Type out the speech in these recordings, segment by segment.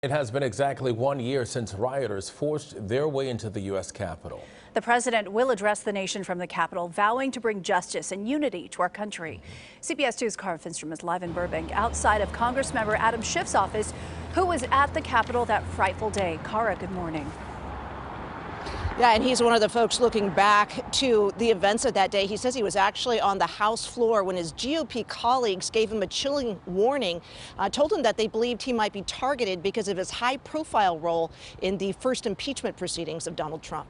It has been exactly 1 year since rioters forced their way into the U.S. Capitol. The president will address the nation from the Capitol, vowing to bring justice and unity to our country. CBS 2's Finnstrom is live in Burbank, outside of Congressmember Adam Schiff's office, who was at the Capitol that frightful day. Cara, good morning. Yeah, and he's one of the folks looking back to the events of that day. He says he was actually on the House floor when his GOP colleagues gave him a chilling warning, told him that they believed he might be targeted because of his high-profile role in the first impeachment proceedings of Donald Trump.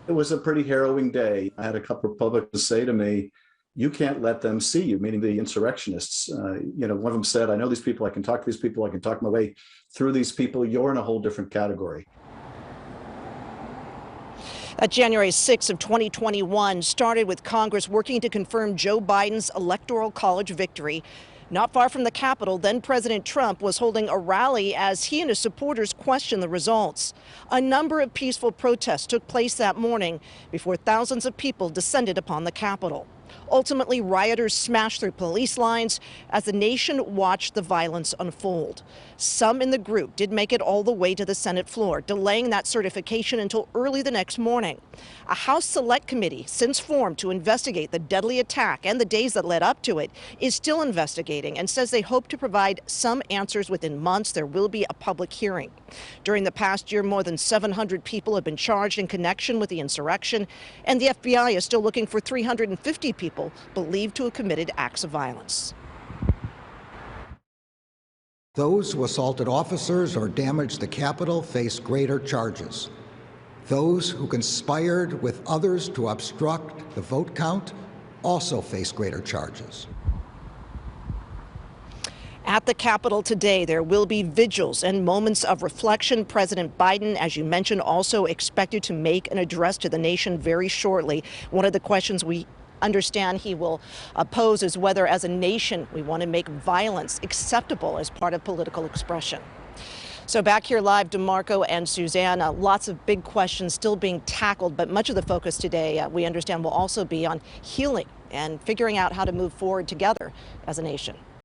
It was a pretty harrowing day. I had a couple of Republicans say to me, "You can't let them see you," meaning the insurrectionists. One of them said, "I know these people, I can talk to these people, I can talk my way through these people. You're in a whole different category." January 6th of 2021 started with Congress working to confirm Joe Biden's Electoral College victory. Not far from the Capitol, then President Trump was holding a rally as he and his supporters questioned the results. A number of peaceful protests took place that morning before thousands of people descended upon the Capitol. Ultimately, rioters smashed through police lines as the nation watched the violence unfold. Some in the group did make it all the way to the Senate floor, delaying that certification until early the next morning. A House Select Committee, since formed to investigate the deadly attack and the days that led up to it, is still investigating and says they hope to provide some answers within months. There will be a public hearing. During the past year, more than 700 people have been charged in connection with the insurrection, and the FBI is still looking for 350 people believed to have committed acts of violence. Those who assaulted officers or damaged the Capitol face greater charges. Those who conspired with others to obstruct the vote count also face greater charges. At the Capitol today, there will be vigils and moments of reflection. President Biden, as you mentioned, also expected to make an address to the nation very shortly. One of the questions we understand he will pose is whether, as a nation, we want to make violence acceptable as part of political expression. So back here live, DeMarco and Susanna, lots of big questions still being tackled, but much of the focus today, we understand, will also be on healing and figuring out how to move forward together as a nation.